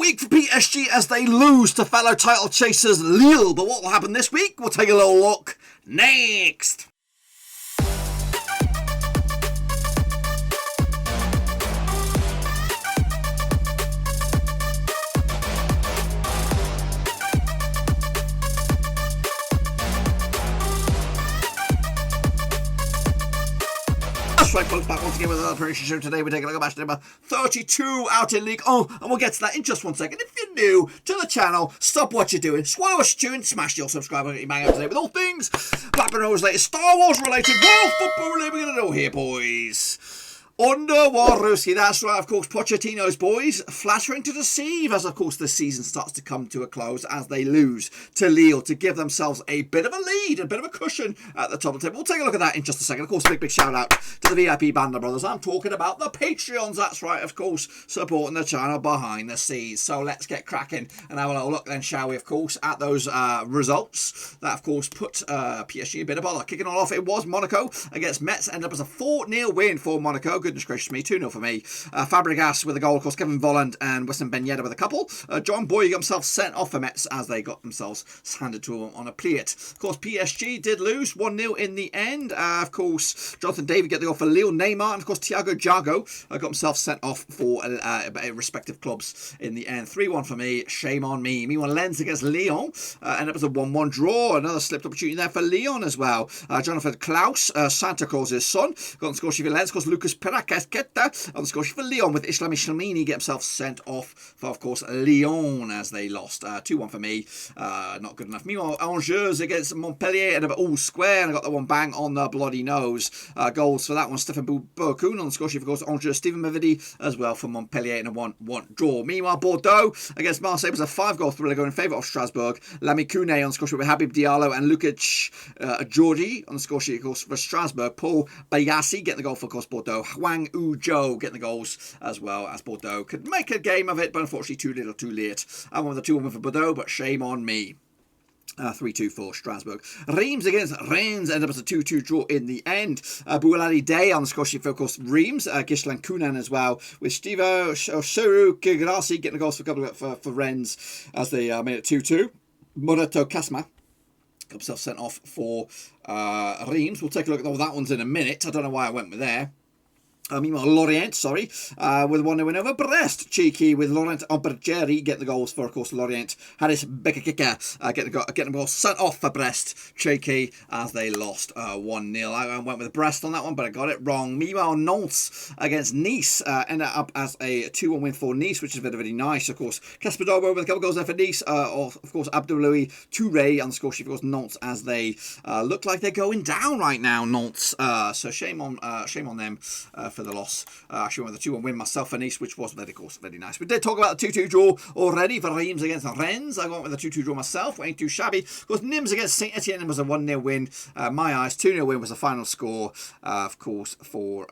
week for PSG as they lose to fellow title chasers Lille. But what will happen this week? We'll take a little look next. That's right, folks, back once again with another prediction show. Today we're taking a look at match number 32 out in Ligue 1, and we'll get to that in just 1 second. If you're new to the channel, stop what you're doing, swallow what you're doing, smash your subscribe button, bang out today with all things Black and Rose related, Star Wars related, world football related. We're going to know here, boys. Under Roverseas, that's right, of course, Pochettino's boys flattering to deceive as, of course, the season starts to come to a close as they lose to Lille to give themselves a bit of a lead, a bit of a cushion at the top of the table. We'll take a look at that in just a second. Of course, big shout out to the VIP Banda brothers. I'm talking about the Patreons, that's right, of course, supporting the channel behind the scenes. So let's get cracking and have a little look then, shall we, of course, at those results that, of course, put PSG a bit of bother. Kicking all off, it was Monaco against Metz, ended up as a 4-0 win for Monaco. Goodness gracious me, 2-0 for me. Fabregas with a goal, of course, Kevin Volland and Weston Ben Yedder with a couple. John Boye got himself sent off for Metz as they got themselves handed to him on a plate. Of course, PSG did lose 1-0 in the end. Of course, Jonathan David get the goal for Lille. Neymar and, of course, Thiago Jago got himself sent off for respective clubs in the end. 3-1 for me. Shame on me. Meanwhile, Lens against Lyon ended up as a 1-1 draw. Another slipped opportunity there for Lyon as well. Jonathan Klaus, Santa Claus's son, got on the score sheet for Lens. Of course, Lucas Peracas on the score sheet for Lyon with Islam Islamini get himself sent off for, of course, Lyon as they lost. 2-1 for me. Not good enough. Meanwhile, Angers against Montpellier ended up all square, and I got that one bang on the bloody nose. Goals for that one. Stefan Bourkoun on the score sheet for, of course, Angers. Stephen Mavidi as well for Montpellier in a 1-1 draw. Meanwhile, Bordeaux against Marseille was a 5-goal thriller going in favour of Strasbourg. Lamy Kouné on the score sheet with Habib Diallo and Lukic Georgi on the score sheet, of course, for Strasbourg. Paul Bayassi getting the goal for, of course, Bordeaux. Hwang Ujo getting the goals as well as Bordeaux could make a game of it, but unfortunately too little too late. I won the 2-1 for Bordeaux, but shame on me. 3-2 for Strasbourg. Reims against Rennes ended up as a 2-2 draw in the end. Boualadi Day on the score sheet for, of course, Reims. Gislan Kunan as well, with Stevo Shoru Kigrasi getting the goals for Rennes as they made it 2-2. Murato Kasma got himself sent off for Reims. We'll take a look at all that ones in a minute. I don't know why I went with there. Meanwhile, Lorient, with 1-0 win over Brest. Cheeky with Laurent Aubergeri getting the goals for, of course, Lorient. Haris Bekakika getting the goals sent off for Brest. Cheeky as they lost 1-0. I went with Brest on that one, but I got it wrong. Meanwhile, Nantes against Nice ended up as a 2-1 win for Nice, which is very, very nice. Of course, Casper Dobo with a couple of goals there for Nice. Of course, Abdoulaye Touré on the score sheet, of course, Nantes as they look like they're going down right now, Nantes. So shame on them for the loss. Actually won the 2-1 win myself for Nice, which was very, of course, very nice. We did talk about the 2-2 draw already for Reims against Rennes. I went with a 2-2 draw myself. Ain't too shabby. Of course, Nîmes against Saint-Étienne was a 1-0 win. My eyes, 2-0 win was the final score, of course, for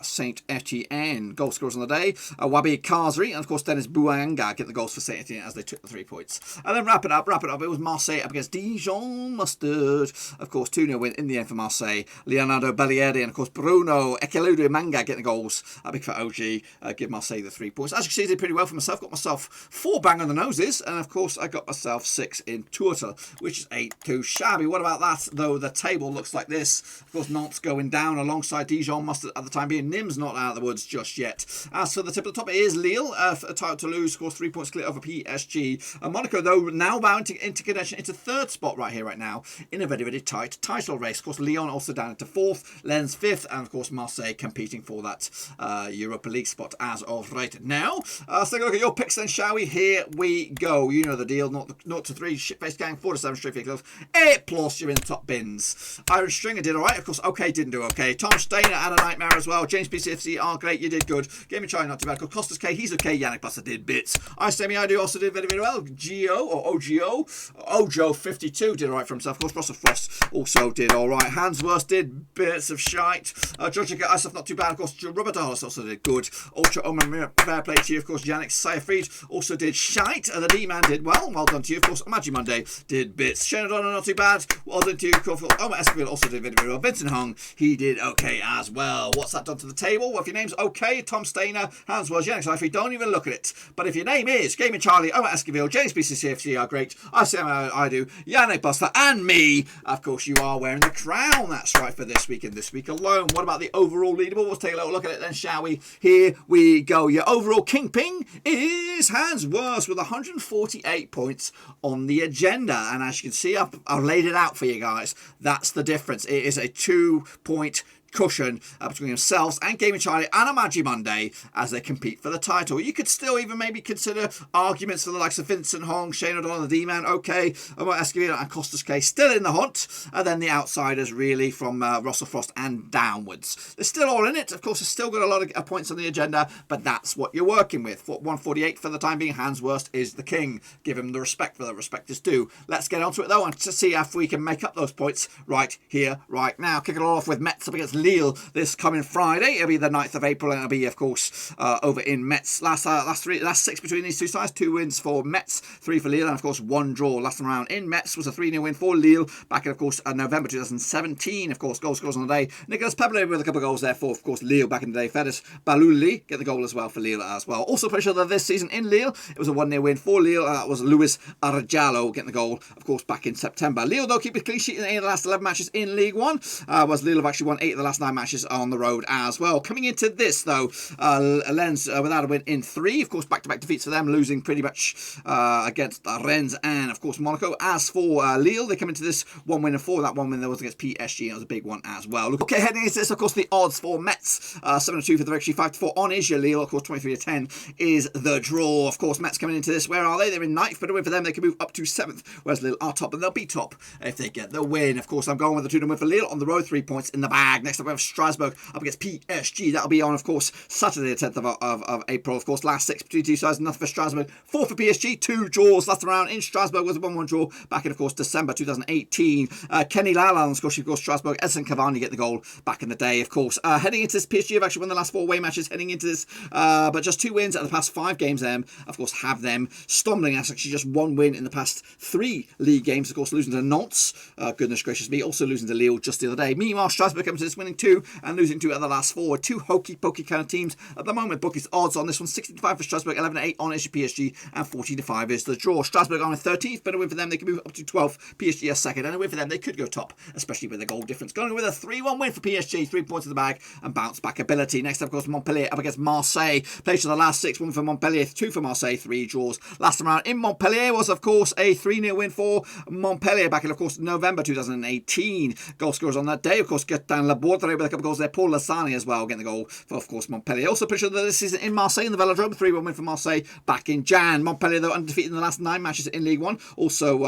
Saint-Étienne. Goal scorers on the day, Wabi Kazri and, of course, Dennis Bouanga get the goals for Saint-Étienne as they took the 3 points. And then wrap it up. It was Marseille up against Dijon Mustard. Of course, 2-0 win in the end for Marseille. Leonardo Bellieri and, of course, Bruno Ekeludu Manga getting the goals. Big fat OG, give Marseille the 3 points. As you can see, I did pretty well for myself. Got myself 4 bang on the noses, and of course, I got myself 6 in total, which ain't too shabby. What about that, though? The table looks like this. Of course, Nantes going down alongside Dijon Mustard at the time being. Nîmes not out of the woods just yet. As for the tip of the top, it is Lille, a title to lose. Of course, 3 points clear over PSG. Monaco, though, now bound into contention into 3rd spot right here, right now, in a very, very tight title race. Of course, Lyon also down into 4th, Lens 5th, and of course, Marseille competing for that Europa League spot as of right now. Let's take a look at your picks then, shall we? Here we go. You know the deal. 0 to 3, shitface gang, 4 to 7, straight clubs. 8+, you're in the top bins. Iron Stringer did alright. Of course, OK didn't do okay. Tom Steiner had a nightmare as well. James PCFC, great, you did good. Game of China, not too bad. Costas K, he's okay. Yannick Buster did bits. I do also did very, very well. Ojo52 did alright for himself. Of course, Russell Frost also did alright. Hansworth did bits of shite. Georgia got myself not too bad. Of course, Robertos also did good. Ultra Omen fair play to you. Of course, Yannick Seyfried also did shite. The D-Man did well. Well done to you. Of course, Magic Monday did bits. Shane O'Donnell, not too bad. Well done to you. Omar Esquivel also did very well. Vincent Hung, he did okay as well. What's that done to the table? Well, if your name's okay, Tom Stainer, Hans Wells, Yannick Seyfried, don't even look at it. But if your name is Gaming Charlie, Omar Esquivel, James BCCFC are great. I say I do. Yannick Buster and me. Of course, you are wearing the crown. That's right, for this week and this week alone. What about the overall leaderboard? Let's take a little look at it then, shall we? Here we go. Your overall kingpin is Hans Worst with 148 points on the agenda. And as you can see, I've laid it out for you guys. That's the difference. It is a 2-point cushion between themselves and Gaming Charlie and a Magi Monday as they compete for the title. You could still even maybe consider arguments for the likes of Vincent Hong, Shane O'Donnell, the D-Man, okay, Omar Esquivel and Costas K still in the hunt, and then the outsiders really from Russell Frost and downwards. They're still all in it. Of course, they've still got a lot of points on the agenda, but that's what you're working with. 148 for the time being. Hans Worst is the king. Give him the respect for the respect is due. Let's get on to it though and to see if we can make up those points right here, right now. Kicking it all off with Metz up against Lille this coming Friday. It'll be the 9th of April and it'll be, of course, over in Metz. Last 6 between these two sides. 2 wins for Metz, 3 for Lille, and of course 1 draw. Last time around in Metz was a 3-0 win for Lille back in, of course, November 2017. Of course, goal scores on the day. Nicolas Pebble with a couple of goals there for, of course, Lille back in the day. Fedis Balouli get the goal as well for Lille as well. Also pretty sure that this season in Lille, it was a 1-0 win for Lille. That was Luis Arjalo getting the goal, of course, back in September. Lille, though, keep a clean sheet in 8 of the last 11 matches in League One. Was Lille have actually won 8 of the last 9 matches on the road as well. Coming into this, though, Lens without a win in 3. Of course, back-to-back defeats for them, losing pretty much against Rennes and, of course, Monaco. As for Lille, they come into this 1 win and 4. That 1 win there was against PSG, and it was a big one as well. Okay, heading into this, of course, the odds for Metz, 7-2 for the victory, 5-4 on is your Lille. Of course, 23-10 is the draw. Of course, Metz coming into this, where are they? They're in 9th, but a win for them, they can move up to 7th, whereas Lille are top, and they'll be top if they get the win. Of course, I'm going with the 2-0 win for Lille on the road, 3 points in the bag. Next up, we have Strasbourg up against PSG. That'll be on, of course, Saturday, the 10th of April. Of course, last 6 between two sides, nothing for Strasbourg, 4 for PSG, 2 draws. Last round in Strasbourg was a 1-1 draw back in, of course, December 2018. Kenny Lalande, of course, Strasbourg, Edson Cavani get the goal back in the day, of course. Heading into this, PSG have actually won the last 4 away matches heading into this, but just 2 wins out of the past 5 games, of course, have them stumbling. That's actually just 1 win in the past 3 league games, of course, losing to Nantes, goodness gracious me, also losing to Lille just the other day. Meanwhile, Strasbourg comes to this winning 2 and losing 2 out of the last 4. 2 hokey-pokey kind of teams at the moment. Bookies odds on this one, 65 for Strasbourg, 11-8 on is PSG, and 14-5 is the draw. Strasbourg on a 13th, but a win for them, they can move up to 12th. PSG a second, and a win for them, they could go top, especially with the goal difference. Going with a 3-1 win for PSG, 3 points in the bag, and bounce back ability. Next up, of course, Montpellier up against Marseille. Played for the last 6, 1 for Montpellier, 2 for Marseille, 3 draws. Last time around in Montpellier was, of course, a 3-0 win for Montpellier back in, of course, November 2018. Goal scorers on that day, of course, Gaetan Laborde with a couple of goals there. Paul Lassani as well, getting the goal for, of course, Montpellier. Also, pretty sure that this season in Marseille in the Velodrome, 3-1 win for Marseille back in Jan. Montpellier, though, undefeated in the last 9 matches in League One. Also,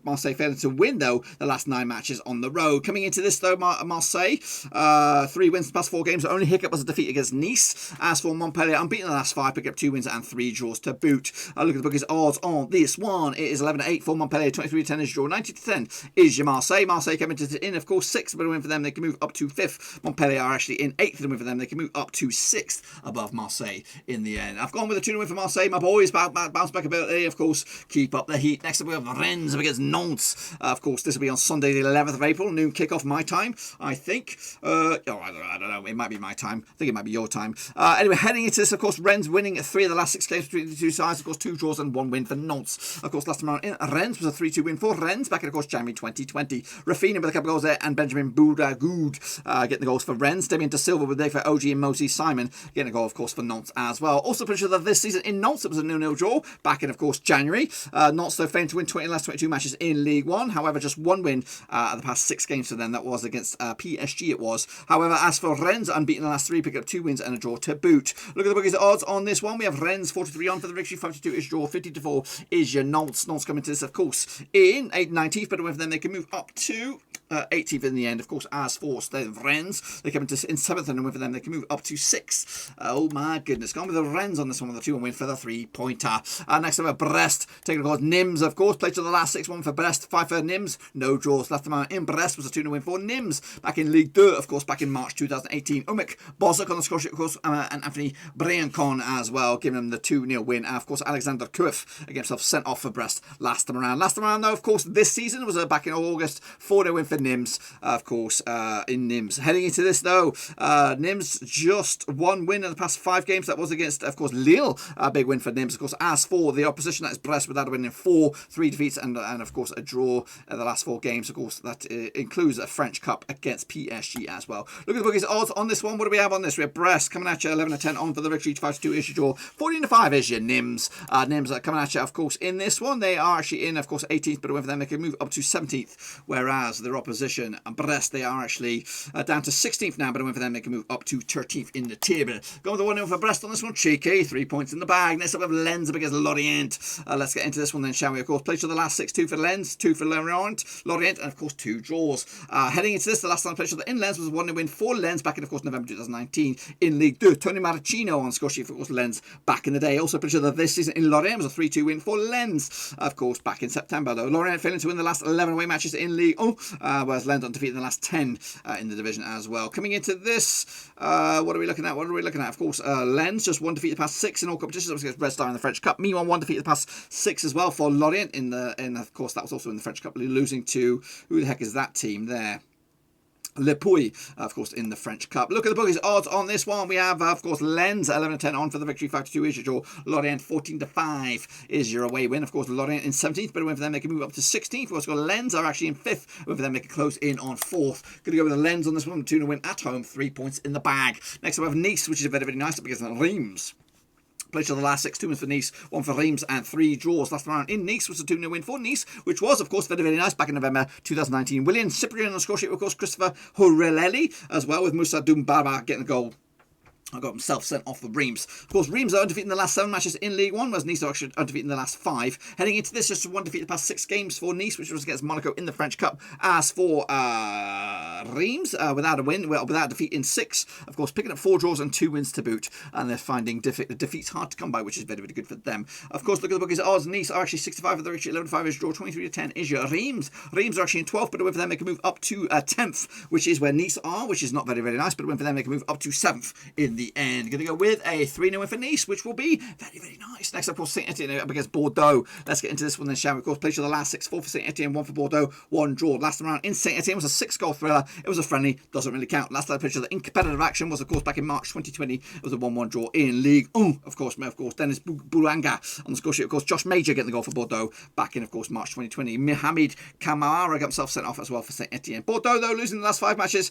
Marseille failing to win, though, the last 9 matches on the road. Coming into this, though, Marseille, 3 wins in the past 4 games. The only hiccup was a defeat against Nice. As for Montpellier, unbeaten in the last 5, picking up 2 wins and 3 draws to boot. Look at the bookies odds on this one. It is 11-8 for Montpellier, 23-10 is draw, 90-10 is your Marseille. Marseille coming to in, of course, 6th, but a win for them, they can move up to 5th. Montpellier are actually in 8th, and a win for them, they can move up to 6th above Marseille in the end. I've gone with a 2-0 win for Marseille. My boys, bounce back ability, of course, keep up the heat. Next up, we have Rennes up against Nantes. Of course, this will be on Sunday, the 11th of April, noon kickoff my time, I think. I don't know. It might be my time. I think it might be your time. Anyway, heading into this, of course, Rennes winning 3 of the last 6 games between the two sides. Of course, 2 draws and 1 win for Nantes. Of course, last time around in Rennes was a 3-2 win for Rennes back in, of course, January 2020. Rafinha with a couple of goals there, and Benjamin Boudagoud getting the goals for Rennes. Damien De Silva with there for OG and Mosey Simon getting a goal, of course, for Nantes as well. Also, pretty sure that this season in Nantes it was a 0-0 draw back in, of course, January. Nantes, though, failing to win 20 of the last 22 matches in League One. However, just 1 win at the past 6 games for them. That was against PSG, it was. However, as for Rennes, unbeaten in the last 3, pick up 2 wins and a draw to boot. Look at the bookies odds on this one. We have Rennes 43 on for the victory, 52 is draw, 50-4 is your Nantes. Nantes coming to this, of course, in 8-19th, but a win for them, they can move up to 18th in the end, of course. As for Rennes, they come into in 7th and a win for them. They can move up to 6th. Oh my goodness, gone with the Rennes on this one with a 2-1 win for the 3-pointer. Next up, Brest taking of course Nîmes, of course. Played to the last 6-1 for Brest, 5 for Nîmes. No draws left them out in Brest. Was a 2-0 win for Nîmes back in Ligue 2, of course, back in March 2018. Umik Bozak on the score sheet, of course, and Anthony Briancon as well, giving them the 2-0 win. And of course, Alexander Kuif again himself sent off for Brest last time around. Last time around, though, of course, this season was back in August, 4-0 win for Nîmes, of course, in Nîmes. Heading into this, though, Nîmes just one win in the past 5 games. That was against, of course, Lille. A big win for Nîmes, of course. As for the opposition, that is Brest, without a win in 4, 3 defeats, and of course, a draw in the last 4 games. Of course, that includes a French Cup against PSG as well. Look at the bookies odds on this one. What do we have on this? We have Brest coming at you 11-10 on for the victory. 5-2 is your draw. 14-5 is your Nîmes. Nîmes are coming at you, of course, in this one. They are actually in, of course, 18th, but a win for them. They can move up to 17th, whereas their opposition, Brest, they are actually down to 16th now, but a win for them. They can move up to 13th in the table. Going with the 1-0 for Brest on this one. Cheeky, 3 points in the bag. Next up, we have Lens up against Lorient. Let's get into this one then, shall we? Of course, played to the last 6, 2 for Lens, 2 for Lorient, and of course 2 draws. Heading into this, the last time played to the in Lens was 1-0 win for Lens back in, of course, November 2019 in Ligue 2. Tony Maracino on score sheet for, of course, Lens back in the day. Also played to the this season in Lorient was a 3-2 win for Lens, of course, back in September, though. Lorient failing to win the last 11 away matches in Ligue 1, whereas Lens undefeated in the last 10 in the division as well. Coming into this, what are we looking at? Of course, Lens just one defeat the past 6 in all competitions. That was against Red Star in the French Cup. Meanwhile, one defeat the past 6 as well for Lorient in of course, that was also in the French Cup, losing to, who the heck is that team there? Le Puy, of course, in the French Cup. Look at the bookies odds on this one. We have, of course, Lens 11-10 on for the victory. 5-2 is your draw. Lorient 14-5 is your away win. Of course, Lorient in 17th, but a win for them. They can move up to 16th. Of course, Lens are actually in 5th. Win for them. They can close in on 4th. Going to go with the Lens on this one. 2-0 win at home. 3 points in the bag. Next up, we have Nice, which is very, very nice because Reims. Played to the last 6, 2 wins for Nice, 1 for Reims, and 3 draws. Last round in Nice was a 2-0 win for Nice, which was, of course, very, very nice back in November 2019. William Cyprian on the score sheet, of course, Christopher Horelelli as well, with Moussa Doumbaba getting a goal. I got himself sent off for Reims. Of course, Reims are undefeated in the last 7 matches in Ligue 1, whereas Nice are actually undefeated in the last 5. Heading into this, just one defeat the past 6 games for Nice, which was against Monaco in the French Cup. As for Reims, without a win, without defeat in 6, of course, picking up 4 draws and 2 wins to boot, and they're finding defeats hard to come by, which is very, very good for them. Of course, look at the bookies odds. Nice are actually 65 for the victory, 11-5 is draw, 23-10 is your Reims. Reims are actually in 12th, but a win for them, they can move up to 10th, which is where Nice are, which is not very, very nice, but a win for them, they can move up to 7th in the end. Going to go with a 3-0 win for Nice, which will be very, very nice. Next, of course, Saint-Étienne up against Bordeaux. Let's get into this one then, shall we? Of course, played to the last 6, 4 for Saint-Étienne, 1 for Bordeaux, 1 draw. Last time around in Saint-Étienne was a 6-goal thriller. It was a friendly, doesn't really count. Last time I played to the in competitive action was, of course, back in March 2020. It was a 1-1 draw in Ligue 1. Of course, Dennis Boulanga on the score sheet. Of course, Josh Major getting the goal for Bordeaux back in, of course, March 2020. Mohamed Kamara got himself sent off as well for Saint-Étienne. Bordeaux, though, losing the last 5 matches,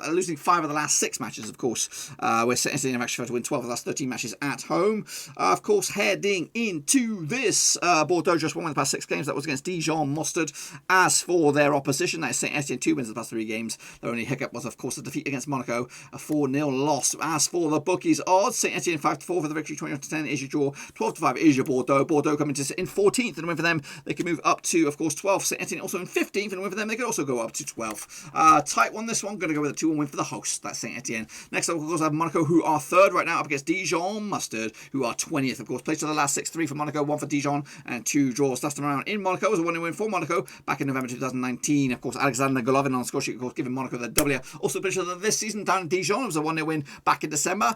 losing 5 of the last 6 matches, of course, where Saint-Étienne have actually tried to win 12 of the last 13 matches at home. Of course, heading into this, Bordeaux just won the past 6 games. That was against Dijon Mustard. As for their opposition, that is Saint-Étienne, 2 wins the past 3 games. Their only hiccup was, of course, the defeat against Monaco, a 4-0 loss. As for the bookies odds, Saint-Étienne 5-4 for the victory, 20-10 is your draw, 12-5 is your Bordeaux. Bordeaux coming to in 14th, and a win for them, they can move up to, of course, 12th. Saint-Étienne also in 15th, and a win for them, they can also go up to 12th. Tight one, this one. Going to go with a 2-1 win for the host. That's Saint-Étienne. Next up, of course, I have Monaco, who are 3rd right now, up against Dijon Mustard, who are 20th. Of course, played to the last 6, 3 for Monaco, 1 for Dijon, and 2 draws. Last time around in Monaco was a 1-0 win for Monaco back in November 2019. Of course, Alexander Golovin on the score sheet, of course, giving Monaco the W. Also played to this season down in Dijon. It was a 1-0 win back in December.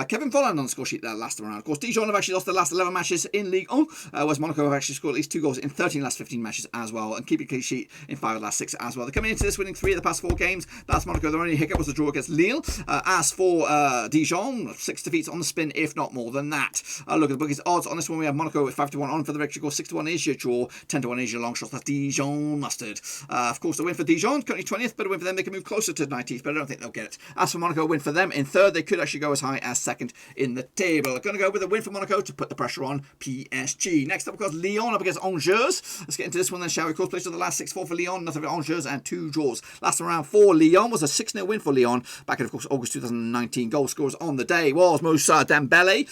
Kevin Volland on the score sheet there last time around. Of course, Dijon have actually lost the last 11 matches in Ligue 1, whereas Monaco have actually scored at least 2 goals in 13 last 15 matches as well, and keeping a clean sheet in 5 of the last 6 as well. They're coming into this winning 3 of the past 4 games. That's Monaco. Their only hiccup was a draw against Lille. As for Dijon, 6 defeats on the spin, if not more than that. Look at the bookies odds on this one. We have Monaco with 5-1 on for the victory. 6-1 is your draw, 10-1 is your long shot. That's Dijon Mustard. Of course, the win for Dijon, currently 20th, but a win for them, they can move closer to 19th, but I don't think they'll get it. As for Monaco, a win for them in 3rd, they could actually go as high as 2nd in the table. They're going to go with a win for Monaco to put the pressure on PSG. Next up, of course, Lyon up against Angers. Let's get into this one then, shall we? Of course, placed to the last 6-4 for Lyon, nothing for Angers, and 2 draws. Last time around for Lyon was a 6-0 win for Lyon back in, of course, August 2019. Goal scorers on the day was Moussa Dembele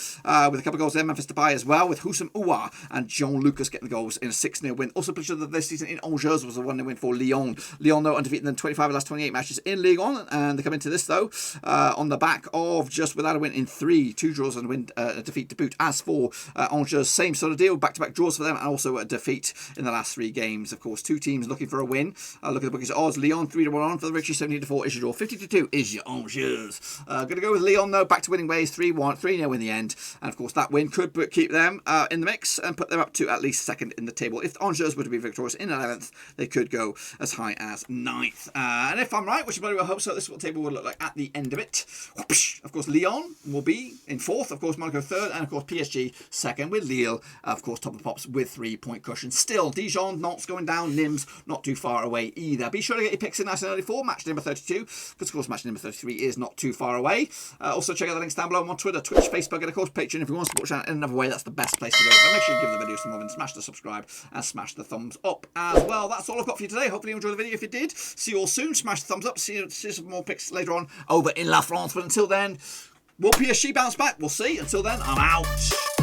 with a couple of goals there. Memphis Depay as well, with Houssam Ouar and Jean Lucas getting the goals in a 6-0 win. Also played this season in Angers was a 1-0 win for Lyon. Lyon, though, undefeated in 25 of the last 28 matches in Ligue 1, and they come into this, though, on the back of just without a win in 2 draws and a defeat to boot. As for Angers, same sort of deal, back-to-back draws for them, and also a defeat in the last 3 games. Of course, 2 teams looking for a win. Look at the bookies odds. Lyon 3-1 on for the Richie, 17-4 is your draw. 50-2 is your Angers. Going to go with Lyon, though, back to winning ways, 3-0 in the end. And of course, that win could keep them in the mix and put them up to at least 2nd in the table. If Angers were to be victorious in 11th, they could go as high as 9th. And if I'm right, which I probably will hope so, this is what the table will look like at the end of it. Of course, Lyon will be in 4th, of course, Monaco 3rd, and of course, PSG 2nd, with Lille, of course, top of the pops with 3-point cushion. Still, Dijon, Nantes going down, Nîmes not too far away either. Be sure to get your picks in nice and early for match number 32, because of course, match number 33 is not too far away. Also, check out the links down below. I'm on Twitter, Twitch, Facebook, and of course, Patreon. If you want to support the channel in another way, that's the best place to go. But make sure you give the video some love and smash the subscribe and smash the thumbs up as well. That's all I've got for you today. Hopefully you enjoyed the video. If you did, see you all soon. Smash the thumbs up. See some more picks later on over in La France. But until then, will PSG bounce back? We'll see. Until then, I'm out.